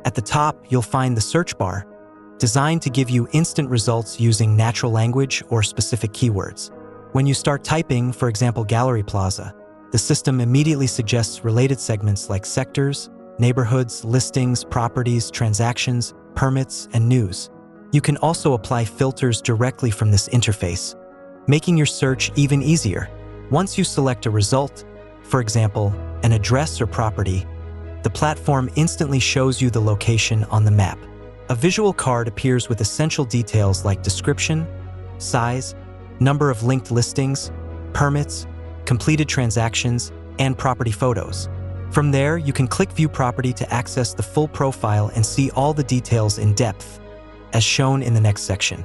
At the top, you'll find the search bar, designed to give you instant results using natural language or specific keywords. When you start typing, for example, Gallery Plaza, the system immediately suggests related segments like sectors, neighborhoods, listings, properties, transactions, permits, and news. You can also apply filters directly from this interface, making your search even easier. Once you select a result, for example, an address or property, the platform instantly shows you the location on the map. A visual card appears with essential details like description, size, number of linked listings, permits, completed transactions, and property photos. From there, you can click View Property to access the full profile and see all the details in depth, as shown in the next section.